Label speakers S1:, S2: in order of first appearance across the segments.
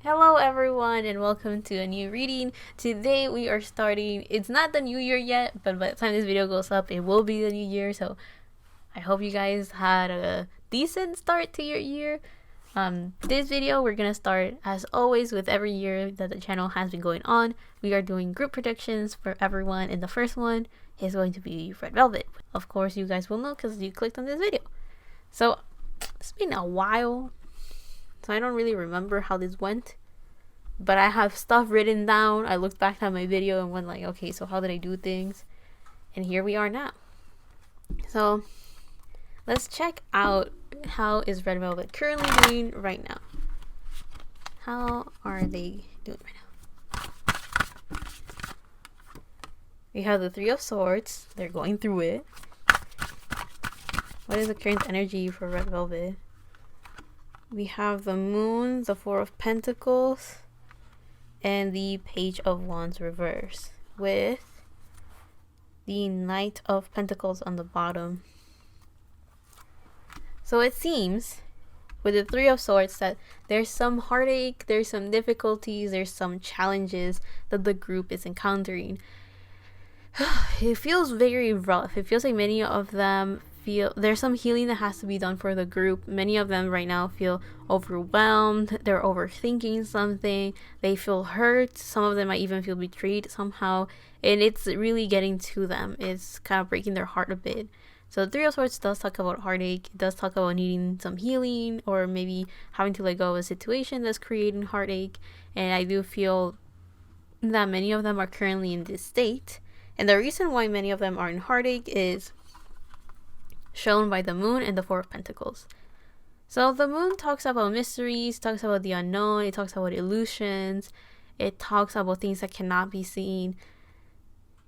S1: Hello everyone and welcome to a new reading. Today we are starting, it's not the new year yet, but by the time this video goes up it will be the new year, so I hope you guys had a decent start to your year. This video we're gonna start as always with every year that the channel has been going on. We are doing group predictions for everyone, and the first one is going to be Red Velvet. Of course you guys will know because you clicked on this video. So it's been a while, so I don't really remember how this went, but I have stuff written down. I looked back at my video and went like, okay, so how did I do things? And here we are now. So let's check out how is Red Velvet currently doing right now. How are they doing right now? We have the Three of Swords. They're going through it. What is the current energy for Red Velvet? We have the Moon, the Four of Pentacles, and the Page of Wands reverse, with the Knight of Pentacles on the bottom. So it seems with the Three of Swords that there's some heartache, there's some difficulties, there's some challenges that the group is encountering. It feels very rough. It feels like many of them feel there's some healing that has to be done for the group. Many of them right now feel overwhelmed. They're overthinking something. They feel hurt. Some of them might even feel betrayed somehow, and it's really getting to them. It's kind of breaking their heart a bit. So the Three of Swords does talk about heartache. It does talk about needing some healing, or maybe having to let go of a situation that's creating heartache. And I do feel that many of them are currently in this state. And the reason why many of them are in heartache is shown by the Moon and the Four of Pentacles. So the Moon talks about mysteries, talks about the unknown, it talks about illusions, it talks about things that cannot be seen.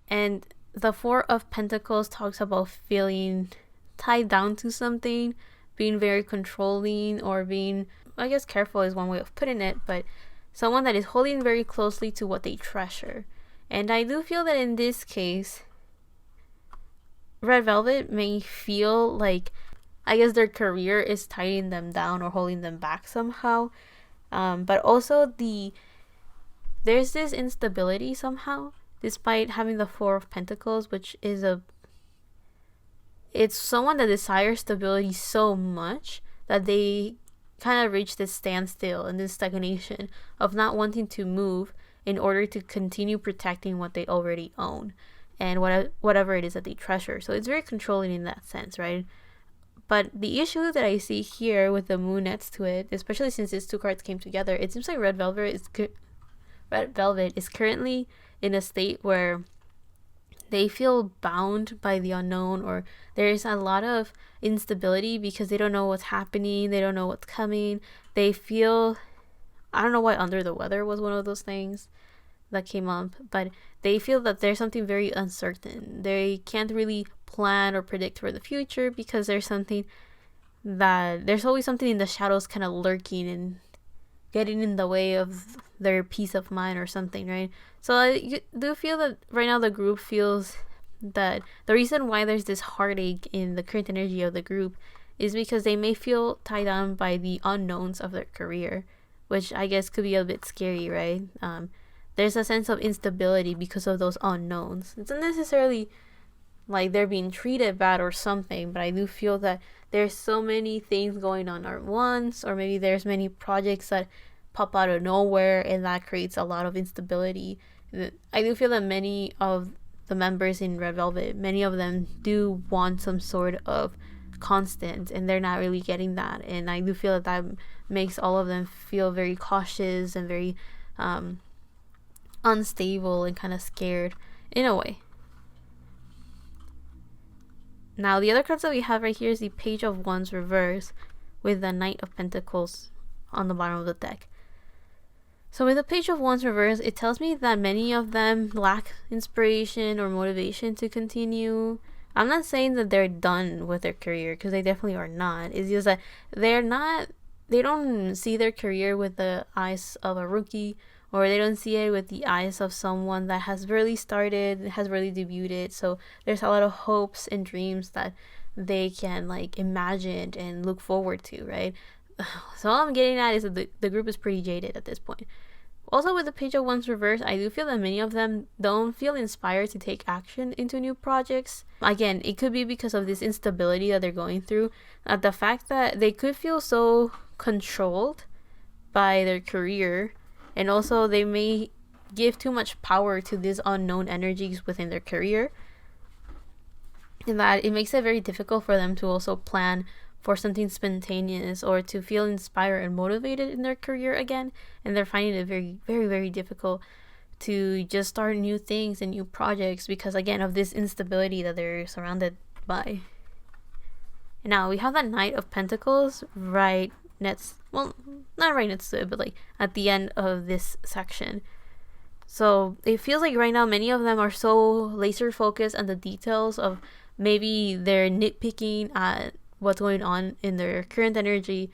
S1: And the Four of Pentacles talks about feeling tied down to something, being very controlling, or being, I guess careful is one way of putting it, but someone that is holding very closely to what they treasure. And I do feel that in this case, Red Velvet may feel like, I guess their career is tying them down or holding them back somehow. But also there's this instability somehow, despite having the Four of Pentacles, which is it's someone that desires stability so much that they kind of reach this standstill and this stagnation of not wanting to move in order to continue protecting what they already own and whatever it is that they treasure. So it's very controlling in that sense, right? But the issue that I see here with the Moon next to it, especially since these two cards came together, it seems like Red Velvet is currently in a state where they feel bound by the unknown, or there's a lot of instability because they don't know what's happening, they don't know what's coming. They feel, I don't know why under the weather was one of those things that came up, but they feel that there's something very uncertain. They can't really plan or predict for the future because there's always something in the shadows kind of lurking and getting in the way of their peace of mind or something, right? So I do feel that right now the group feels that the reason why there's this heartache in the current energy of the group is because they may feel tied down by the unknowns of their career, which I guess could be a bit scary, right? There's a sense of instability because of those unknowns. It's not necessarily like they're being treated bad or something, but I do feel that there's so many things going on at once, or maybe there's many projects that pop out of nowhere, and that creates a lot of instability. I do feel that many of the members in Red Velvet, many of them do want some sort of constant, and they're not really getting that. And I do feel that makes all of them feel very cautious and very unstable and kind of scared in a way. Now the other cards that we have right here is the Page of Wands reverse with the Knight of Pentacles on the bottom of the deck. So with the Page of Wands reverse, it tells me that many of them lack inspiration or motivation to continue. I'm not saying that they're done with their career, because they definitely are not. It's just that they don't see their career with the eyes of a rookie, or they don't see it with the eyes of someone that has really started, has really debuted. So there's a lot of hopes and dreams that they can like imagine and look forward to, right? So all I'm getting at is that the group is pretty jaded at this point. Also, with the Page of Wands reverse, I do feel that many of them don't feel inspired to take action into new projects. Again, it could be because of this instability that they're going through. The fact that they could feel so controlled by their career, and also they may give too much power to these unknown energies within their career, and that it makes it very difficult for them to also plan for something spontaneous or to feel inspired and motivated in their career again. And they're finding it very, very, very difficult to just start new things and new projects because, again, of this instability that they're surrounded by. And now we have that Knight of Pentacles right next, well, not right next to it, but like at the end of this section. So it feels like right now many of them are so laser focused on the details of maybe they're nitpicking at what's going on in their current energy,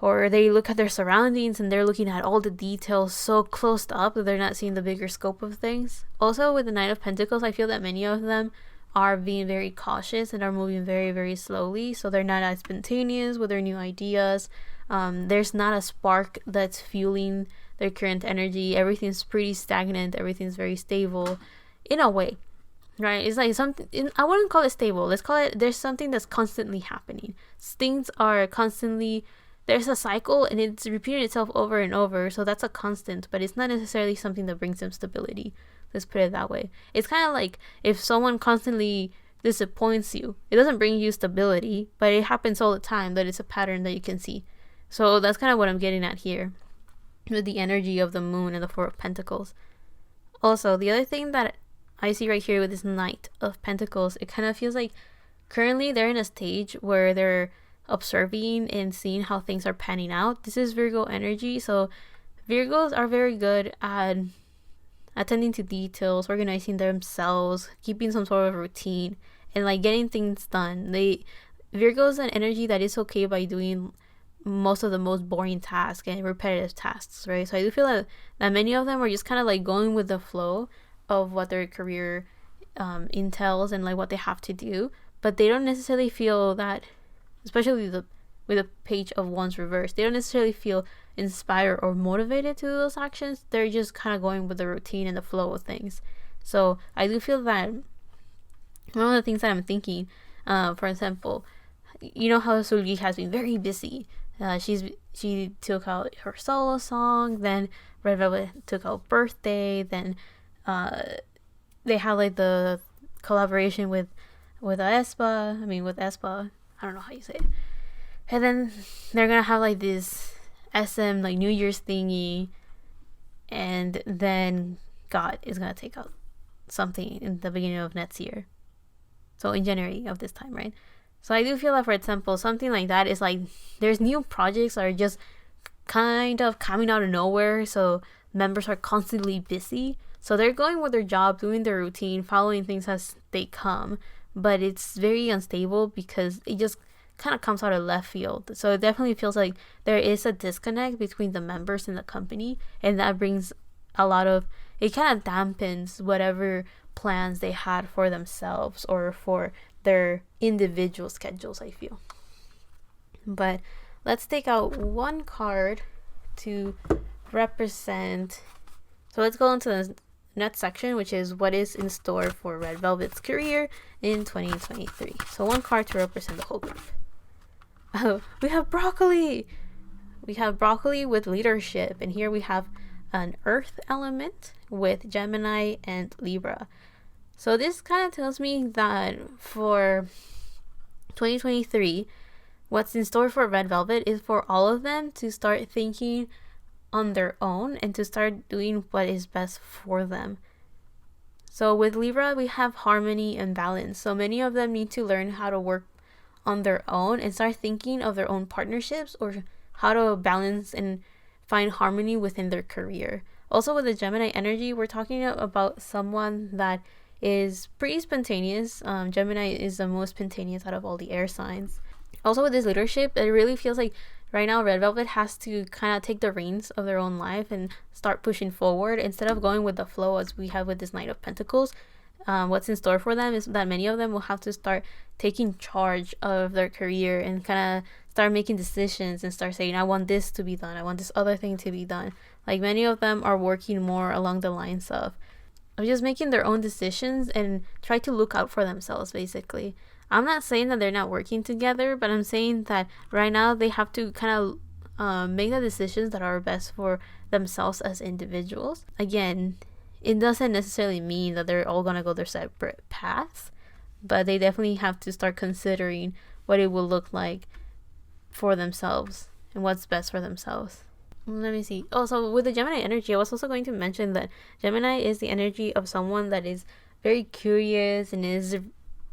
S1: or they look at their surroundings and they're looking at all the details so close up that they're not seeing the bigger scope of things. Also, with the Knight of Pentacles, I feel that many of them are being very cautious and are moving very, very slowly, so they're not as spontaneous with their new ideas. There's not a spark that's fueling their current energy. Everything's pretty stagnant, everything's very stable in a way, right? It's like something, I wouldn't call it stable, let's call it, there's something that's constantly happening. Things are constantly, there's a cycle and it's repeating itself over and over, so that's a constant, but it's not necessarily something that brings them stability. Let's put it that way. It's kind of like if someone constantly disappoints you, it doesn't bring you stability, but it happens all the time, that it's a pattern that you can see. So that's kind of what I'm getting at here with the energy of the moon and the Four of Pentacles. Also, the other thing that I see right here with this Knight of Pentacles, it kind of feels like currently they're in a stage where they're observing and seeing how things are panning out. This is Virgo energy, so Virgos are very good at attending to details, organizing themselves, keeping some sort of routine, and like getting things done. Virgo's an energy that is okay by doing most of the most boring tasks and repetitive tasks, right? So I do feel that many of them are just kind of like going with the flow of what their career entails and like what they have to do, but they don't necessarily feel that, especially with the Page of Wands reversed, they don't necessarily feel inspired or motivated to do those actions. They're just kind of going with the routine and the flow of things. So I do feel that one of the things that I'm thinking, for example, you know how Sulgi has been very busy. She took out her solo song, then Red Velvet took out Birthday, then they had like the collaboration with Aespa. I don't know how you say it. And then they're gonna have like this SM like New Year's thingy, and then God is gonna take out something in the beginning of next year. So in January of this time, right? So I do feel that, for example, something like that is like there's new projects that are just kind of coming out of nowhere, so members are constantly busy. So they're going with their job, doing their routine, following things as they come, but it's very unstable because it just kind of comes out of left field. So it definitely feels like there is a disconnect between the members and the company, and that brings a lot of, it kind of dampens whatever plans they had for themselves or for their individual schedules, I feel. But let's take out one card to represent. So let's go into the next section, which is what is in store for Red Velvet's career in 2023. So one card to represent the whole group. Oh, we have Broccoli. We have Broccoli with leadership, and here we have an earth element with Gemini and Libra. So this kind of tells me that for 2023, what's in store for Red Velvet is for all of them to start thinking on their own and to start doing what is best for them. So with Libra, we have harmony and balance. So many of them need to learn how to work on their own and start thinking of their own partnerships or how to balance and find harmony within their career. Also with the Gemini energy, we're talking about someone that is pretty spontaneous. Gemini is the most spontaneous out of all the air signs. Also with this leadership, it really feels like right now Red Velvet has to kind of take the reins of their own life and start pushing forward instead of going with the flow as we have with this Knight of Pentacles. What's in store for them is that many of them will have to start taking charge of their career and kind of start making decisions and start saying, I want this to be done, I want this other thing to be done. Like, many of them are working more along the lines of just making their own decisions and try to look out for themselves, basically. I'm not saying that they're not working together, but I'm saying that right now they have to kind of make the decisions that are best for themselves as individuals. Again, it doesn't necessarily mean that they're all gonna go their separate paths, but they definitely have to start considering what it will look like for themselves and what's best for themselves. Let me see. Oh, so with the Gemini energy, I was also going to mention that Gemini is the energy of someone that is very curious and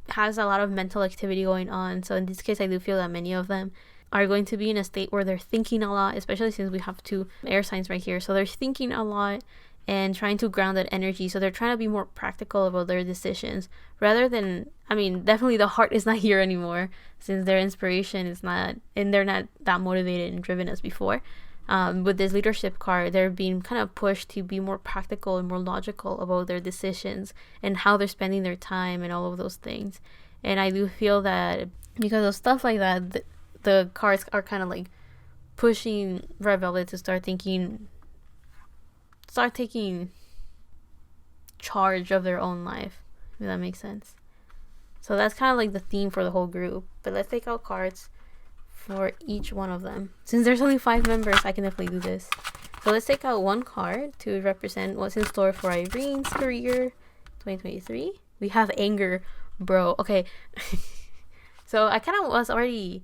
S1: has a lot of mental activity going on. So in this case, I do feel that many of them are going to be in a state where they're thinking a lot, especially since we have 2 air signs right here. So they're thinking a lot and trying to ground that energy. So they're trying to be more practical about their decisions rather than, definitely the heart is not here anymore since their inspiration is not, and they're not that motivated and driven as before. With this leadership card, they're being kind of pushed to be more practical and more logical about their decisions and how they're spending their time and all of those things. And I do feel that because of stuff like that, the cards are kind of like pushing Red Velvet to start taking charge of their own life, if that makes sense. So that's kind of like the theme for the whole group. But let's take out cards for each one of them. Since there's only 5 members, I can definitely do this. So let's take out one card to represent what's in store for Irene's career 2023. We have anger, bro. Okay. So I kind of was already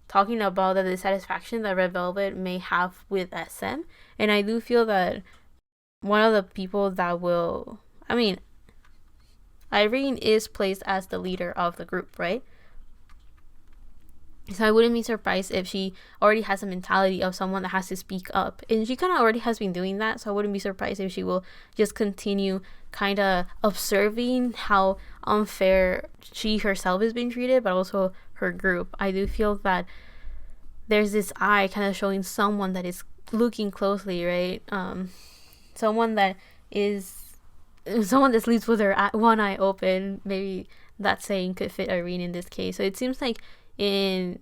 S1: talking about the dissatisfaction that Red Velvet may have with SM. And I do feel that one of the people that will... Irene is placed as the leader of the group, right? So I wouldn't be surprised if she already has a mentality of someone that has to speak up. And she kind of already has been doing that. So I wouldn't be surprised if she will just continue kind of observing how unfair she herself is being treated, but also her group. I do feel that there's this eye kind of showing someone that is looking closely, right? Someone that sleeps with her one eye open. Maybe that saying could fit Irene in this case. So it seems like in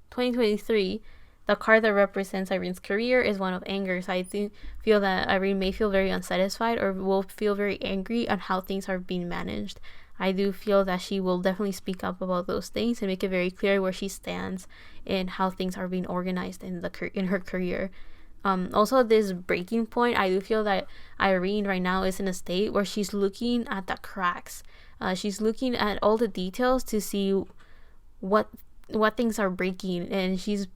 S1: 2023, the card that represents Irene's career is one of anger. So I do feel that Irene may feel very unsatisfied or will feel very angry on how things are being managed. I do feel that she will definitely speak up about those things and make it very clear where she stands and how things are being organized in her career. Also, this breaking point, I do feel that Irene right now is in a state where she's looking at the cracks. She's looking at all the details to see what things are breaking, and she's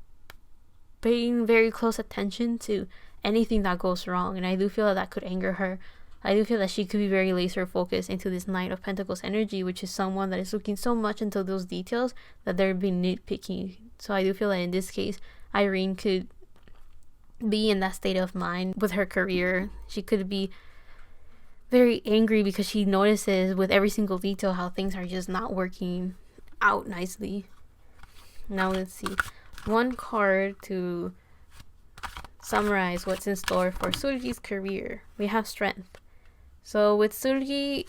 S1: paying very close attention to anything that goes wrong. And I do feel that could anger her. I do feel that she could be very laser focused into this Knight of Pentacles energy, which is someone that is looking so much into those details that they're being nitpicky. So I do feel that in this case, Irene could be in that state of mind with her career. She could be very angry because she notices with every single detail how things are just not working out nicely. Now let's see. One card to summarize what's in store for Sulgi's career. We have strength. So with Sulgi,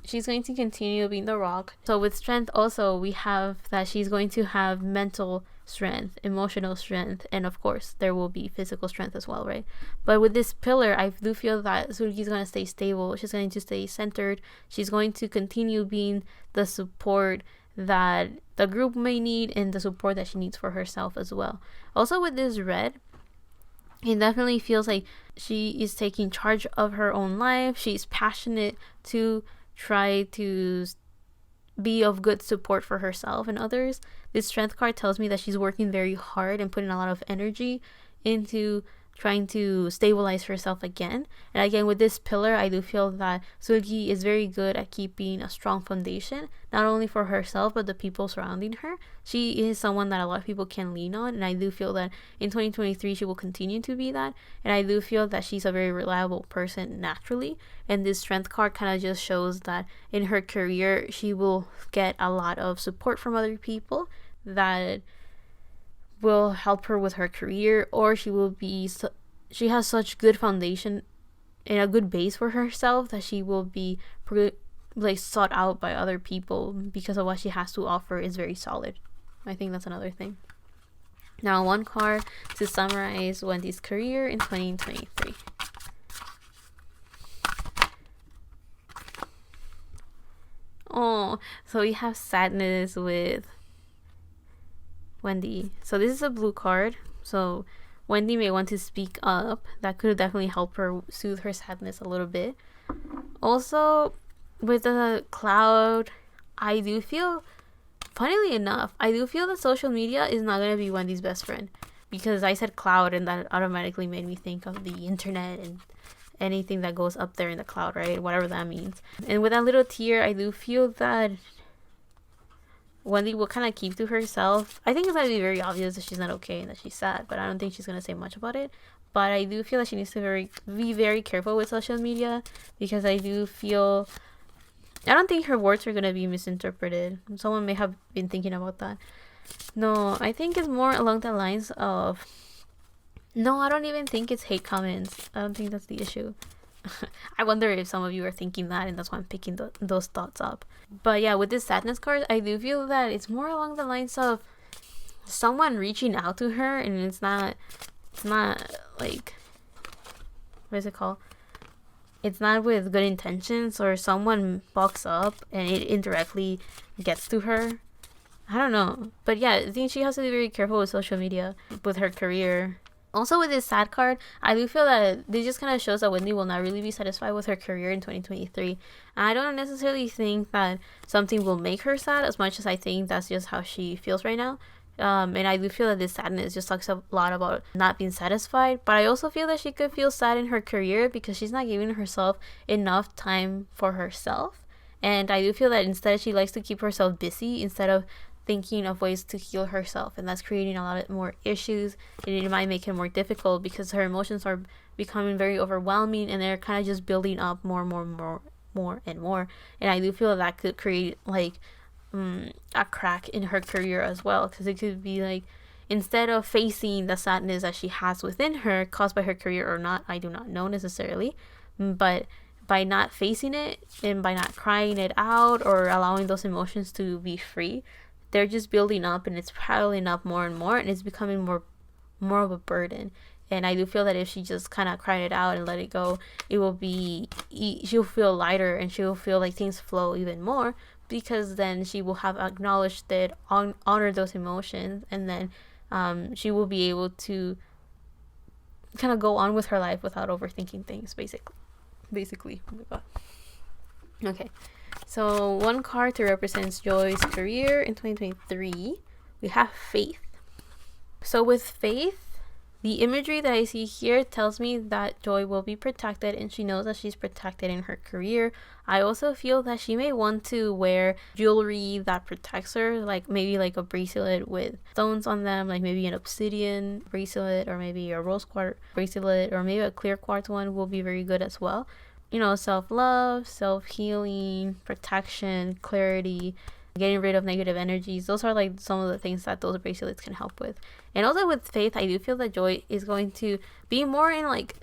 S1: she's going to continue being the rock. So with strength also, we have that she's going to have mental strength, emotional strength, and of course there will be physical strength as well, right? But with this pillar, I do feel that Sulgi's going to stay stable. She's going to stay centered. She's going to continue being the support that the group may need and the support that she needs for herself as well. Also with this red, it definitely feels like she is taking charge of her own life. She's passionate to try to be of good support for herself and others. This strength card tells me that she's working very hard and putting a lot of energy into trying to stabilize herself again. And again, with this pillar, I do feel that Sulgi is very good at keeping a strong foundation, not only for herself, but the people surrounding her. She is someone that a lot of people can lean on, and I do feel that in 2023, she will continue to be that. And I do feel that she's a very reliable person naturally. And this strength card kind of just shows that in her career, she will get a lot of support from other people that will help her with her career, or she has such good foundation and a good base for herself that she will be sought out by other people because of what she has to offer is very solid. I think that's another thing. Now, one card to summarize Wendy's career in 2023. Oh, so we have sadness with Wendy. So this is a blue card. So Wendy may want to speak up. That could definitely help her soothe her sadness a little bit. Also, with the cloud, I do feel, funnily enough, I do feel that social media is not going to be Wendy's best friend. Because I said cloud and that automatically made me think of the internet and anything that goes up there in the cloud, right? Whatever that means. And with that little tear, I do feel that Wendy will kind of keep to herself. I think it's going to be very obvious that she's not okay and that she's sad, but I don't think she's going to say much about it. But I do feel that she needs to be very careful with social media, because I do feel, I don't think her words are going to be misinterpreted. Someone may have been thinking about that. No, I think it's more along the lines of, no, I don't even think it's hate comments. I don't think that's the issue. I wonder if some of you are thinking that, and that's why I'm picking those thoughts up. But yeah, with this sadness card, I do feel that it's more along the lines of someone reaching out to her, and it's not like, what is it called? It's not with good intentions, or someone bucks up and it indirectly gets to her. I don't know. But yeah, I think she has to be very careful with social media, with her career. Also, with this sad card, I do feel that this just kind of shows that Wendy will not really be satisfied with her career in 2023. And I don't necessarily think that something will make her sad, as much as I think that's just how she feels right now. And I do feel that this sadness just talks a lot about not being satisfied. But I also feel that she could feel sad in her career because she's not giving herself enough time for herself. And I do feel that instead she likes to keep herself busy instead of thinking of ways to heal herself, and that's creating a lot more issues, and it might make it more difficult because her emotions are becoming very overwhelming, and they're kind of just building up more and more. And I do feel that could create like a crack in her career as well, because it could be like, instead of facing the sadness that she has within her caused by her career or not, I do not know necessarily, but by not facing it and by not crying it out or allowing those emotions to be free, they're just building up, and it's piling up more and more, and it's becoming more of a burden. And I do feel that if she just kind of cried it out and let it go, it will be, she'll feel lighter, and she'll feel like things flow even more, because then she will have acknowledged it, honored those emotions, and then she will be able to kind of go on with her life without overthinking things, basically. Oh my God. Okay. So one card to represent Joy's career in 2023, we have Faith. So with Faith, the imagery that I see here tells me that Joy will be protected, and she knows that she's protected in her career. I also feel that she may want to wear jewelry that protects her, like maybe like a bracelet with stones on them, like maybe an obsidian bracelet, or maybe a rose quartz bracelet, or maybe a clear quartz one will be very good as well. You know, self-love, self-healing, protection, clarity, getting rid of negative energies. Those are like some of the things that those bracelets can help with. And also with Faith, I do feel that Joy is going to be more in like,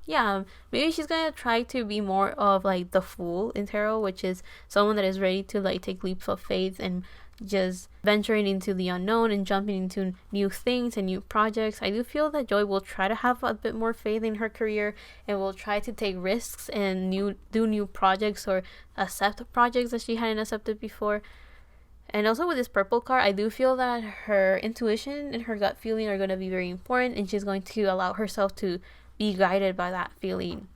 S1: yeah, maybe she's going to try to be more of like the Fool in tarot, which is someone that is ready to like take leaps of faith and just venturing into the unknown and jumping into new things and new projects. I do feel that Joy will try to have a bit more faith in her career and will try to take risks and do new projects or accept projects that she hadn't accepted before. And also with this purple card, I do feel that her intuition and her gut feeling are going to be very important, and she's going to allow herself to be guided by that feeling.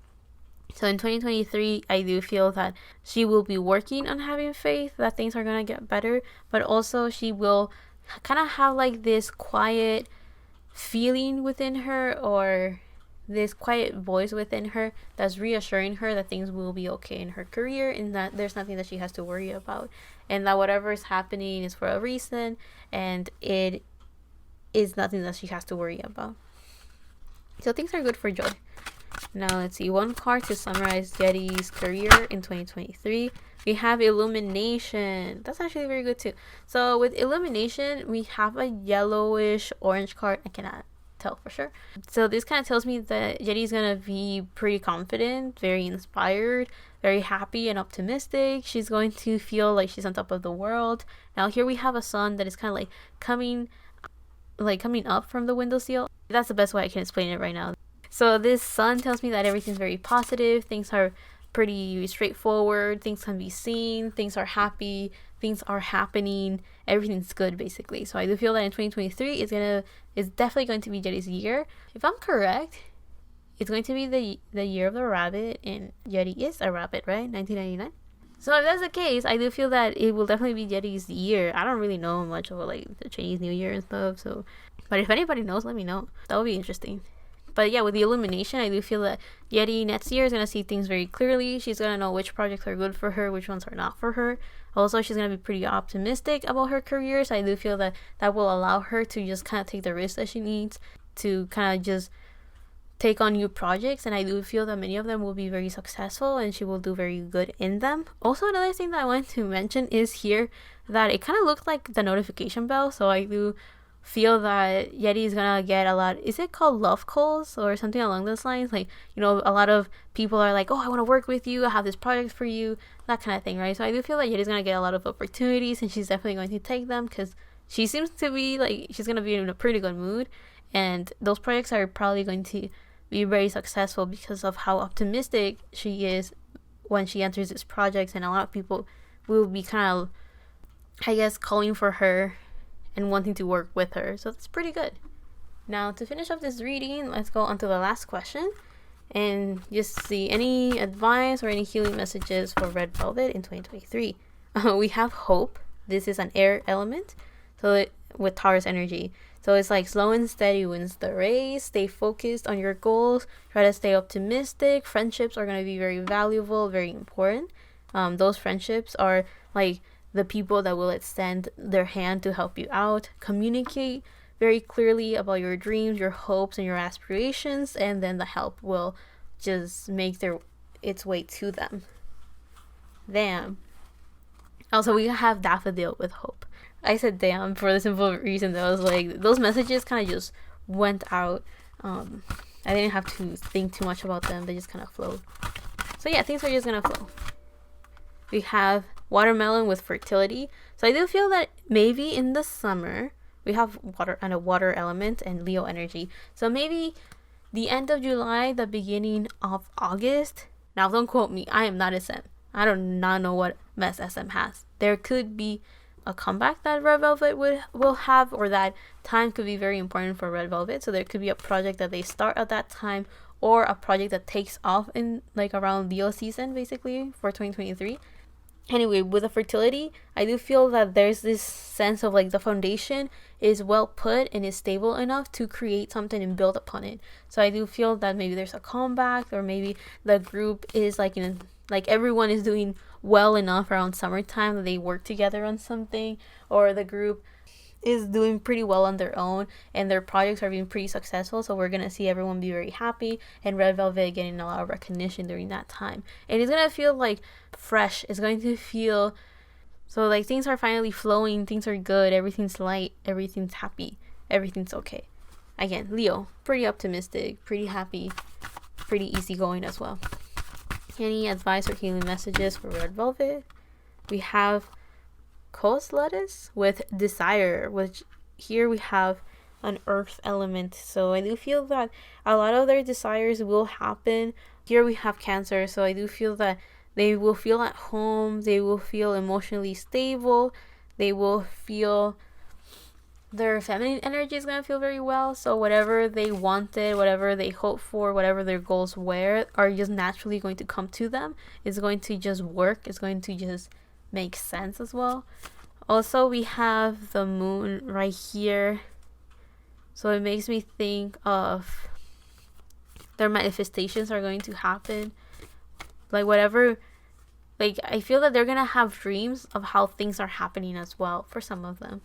S1: So in 2023, I do feel that she will be working on having faith that things are going to get better, but also she will kind of have like this quiet feeling within her, or this quiet voice within her that's reassuring her that things will be okay in her career, and that there's nothing that she has to worry about, and that whatever is happening is for a reason, and it is nothing that she has to worry about. So things are good for Joy. Now let's see, one card to summarize Yeti's career in 2023. We have Illumination. That's actually very good too. So with Illumination, we have a yellowish orange card. I cannot tell for sure. So this kind of tells me that Yeti's gonna be pretty confident, very inspired, very happy and optimistic. She's going to feel like she's on top of the world. Now here we have a sun that is kind of like coming like coming up from the window seal. That's the best way I can explain it right now. So this sun tells me that everything's very positive, things are pretty straightforward, things can be seen, things are happy, things are happening, everything's good basically. So I do feel that in 2023 is definitely going to be Yeti's year. If I'm correct, it's going to be the year of the rabbit, and Yeti is a rabbit, right? 1999. So if that's the case, I do feel that it will definitely be Yeti's year. I don't really know much about like the Chinese New Year and stuff, so but if anybody knows, let me know. That would be interesting. But yeah, with the illumination, I do feel that Yeti next year is going to see things very clearly. She's going to know which projects are good for her, which ones are not for her. Also, she's going to be pretty optimistic about her career. So I do feel that that will allow her to just kind of take the risks that she needs to kind of just take on new projects. And I do feel that many of them will be very successful and she will do very good in them. Also, another thing that I wanted to mention is here that it kind of looks like the notification bell. So I do feel that Yeti is gonna get a lot, is it called love calls or something along those lines? Like, you know, a lot of people are like, oh, I want to work with you, I have this project for you, that kind of thing, right? So I do feel like Yeti's gonna get a lot of opportunities and she's definitely going to take them because she seems to be like, she's gonna be in a pretty good mood, and those projects are probably going to be very successful because of how optimistic she is when she enters these projects, and a lot of people will be kind of, I guess, calling for her and wanting to work with her. So that's pretty good. Now, to finish up this reading, let's go on to the last question and just see any advice or any healing messages for Red Velvet in 2023. We have hope. This is an air element, so with Taurus energy. So it's like slow and steady wins the race. Stay focused on your goals. Try to stay optimistic. Friendships are going to be very valuable, very important. Those friendships are like the people that will extend their hand to help you out. Communicate very clearly about your dreams, your hopes, and your aspirations, and then the help will just make its way to them. Damn. Also, we have Daffodil with hope. I said damn for the simple reason that I was like, those messages kind of just went out. I didn't have to think too much about them. They just kind of flowed. So yeah, things are just gonna flow. We have Watermelon with fertility. So I do feel that maybe in the summer we have water and a water element and Leo energy. So maybe the end of July, the beginning of August. Now don't quote me. I am not SM. I do not know what mess SM has. There could be a comeback that Red Velvet will have, or that time could be very important for Red Velvet. So there could be a project that they start at that time, or a project that takes off in like around Leo season, basically for 2023. Anyway, with the fertility, I do feel that there's this sense of like the foundation is well put and is stable enough to create something and build upon it. So I do feel that maybe there's a comeback, or maybe the group is like like everyone is doing well enough around summertime that they work together on something, or the group is doing pretty well on their own and their projects are being pretty successful. So we're gonna see everyone be very happy, and Red Velvet getting a lot of recognition during that time, and it's gonna feel like fresh. It's going to feel so like things are finally flowing, things are good, everything's light, everything's happy, everything's okay. Again, Leo, pretty optimistic, pretty happy, pretty easygoing as well. Any advice or healing messages for Red Velvet? We have Coast Lettuce with Desire, which here we have an earth element. So I do feel that a lot of their desires will happen. Here we have Cancer, so I do feel that they will feel at home, they will feel emotionally stable, they will feel their feminine energy is going to feel very well. So whatever they wanted, whatever they hoped for, whatever their goals were, are just naturally going to come to them. It's going to just work. It's going to just make sense as well. Also, we have the moon right here. So it makes me think of their manifestations are going to happen. Like whatever, like I feel that they're going to have dreams of how things are happening as well for some of them.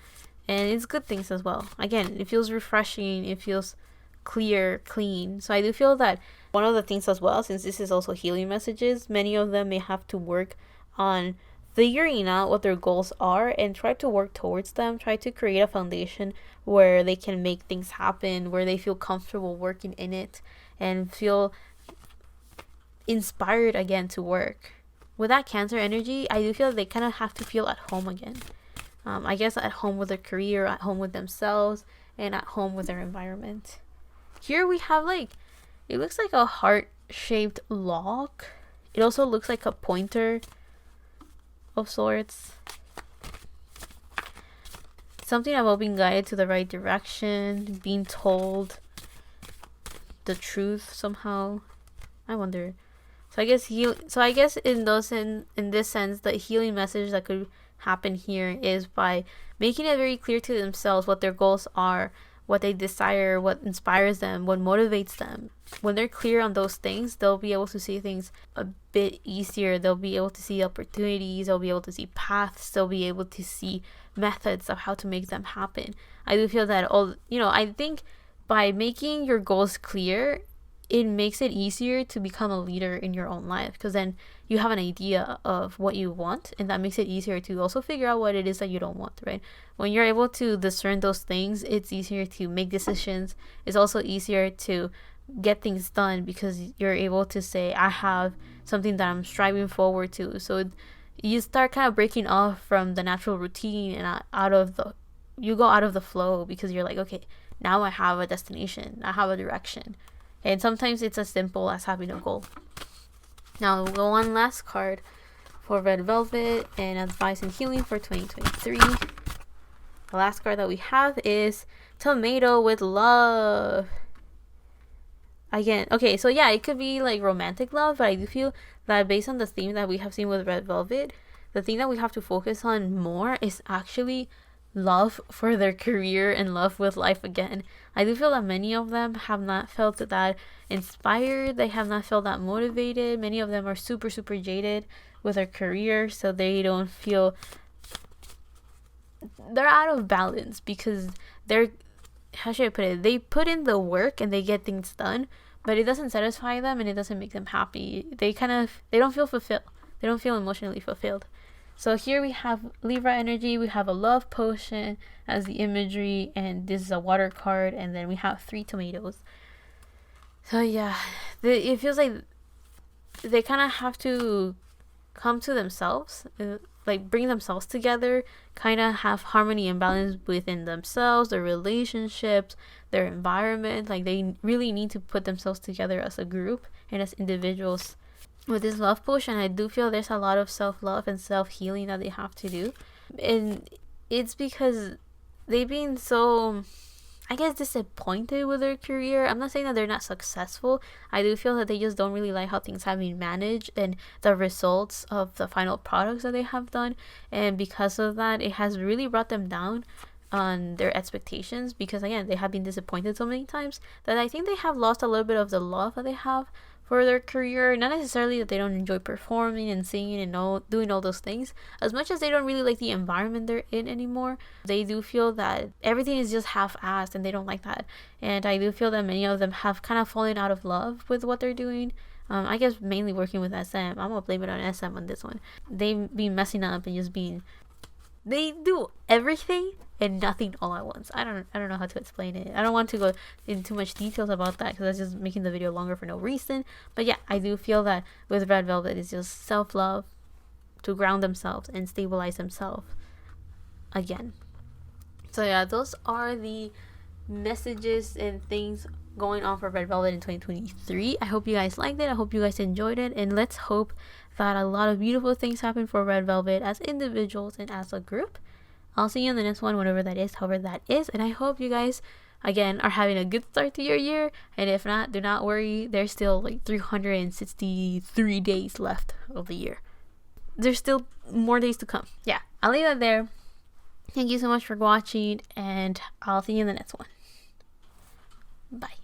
S1: And it's good things as well. Again, it feels refreshing. It feels clear, clean. So I do feel that one of the things as well, since this is also healing messages, many of them may have to work on figuring out what their goals are and try to work towards them. Try to create a foundation where they can make things happen, where they feel comfortable working in it and feel inspired again to work. With that Cancer energy, I do feel they kind of have to feel at home again. I guess at home with their career, at home with themselves, and at home with their environment. Here we have like, it looks like a heart-shaped lock. It also looks like a pointer of sorts. Something about being guided to the right direction, being told the truth somehow. I wonder. So I guess in this sense, the healing message that could happen here is by making it very clear to themselves what their goals are, what they desire, what inspires them, what motivates them. When they're clear on those things, they'll be able to see things a bit easier. They'll be able to see opportunities, they'll be able to see paths, they'll be able to see methods of how to make them happen. I do feel that I think by making your goals clear, it makes it easier to become a leader in your own life, because then you have an idea of what you want, and that makes it easier to also figure out what it is that you don't want, right? When you're able to discern those things, it's easier to make decisions. It's also easier to get things done because you're able to say, I have something that I'm striving forward to. So you start kind of breaking off from the natural routine and you go out of the flow, because you're like, okay, now I have a destination, I have a direction. And sometimes it's as simple as having a goal. Now we'll go on last card for Red Velvet and advice and healing for 2023. The last card that we have is Tomato with Love. Again, okay, so yeah, it could be like romantic love, but I do feel that based on the theme that we have seen with Red Velvet, the thing that we have to focus on more is actually love for their career and love with life again. I do feel that many of them have not felt that inspired. They have not felt that motivated. Many of them are super, super jaded with their career, so they don't feel, they're out of balance because they're, how should I put it? They put in the work and they get things done, but it doesn't satisfy them and it doesn't make them happy. They don't feel fulfilled. They don't feel emotionally fulfilled. So here we have Libra energy. We have a love potion as the imagery, and this is a water card, and then we have 3 tomatoes. So yeah, it feels like they kind of have to come to themselves, like bring themselves together, kind of have harmony and balance within themselves, their relationships, their environment. Like they really need to put themselves together as a group and as individuals. With this love potion, I do feel there's a lot of self-love and self-healing that they have to do. And it's because they've been so, I guess, disappointed with their career. I'm not saying that they're not successful. I do feel that they just don't really like how things have been managed and the results of the final products that they have done. And because of that, it has really brought them down on their expectations, because again, they have been disappointed so many times that I think they have lost a little bit of the love that they have for their career. Not necessarily that they don't enjoy performing and singing and doing all those things, as much as they don't really like the environment they're in anymore. They do feel that everything is just half-assed and they don't like that. And I do feel that many of them have kind of fallen out of love with what they're doing. I guess mainly working with SM. I'm gonna blame it on SM on this one. They've been messing up and just being, they do everything and nothing all at once. I don't know how to explain it. I don't want to go into too much details about that because that's just making the video longer for no reason. But yeah, I do feel that with Red Velvet, it's just self-love to ground themselves and stabilize themselves again. So yeah, those are the messages and things going on for Red Velvet in 2023. I hope you guys liked it. I hope you guys enjoyed it, and let's hope that a lot of beautiful things happen for Red Velvet as individuals and as a group. I'll see you in the next one, whenever that is, however that is. And I hope you guys, again, are having a good start to your year. And if not, do not worry. There's still like 363 days left of the year. There's still more days to come. Yeah, I'll leave that there. Thank you so much for watching, and I'll see you in the next one. Bye.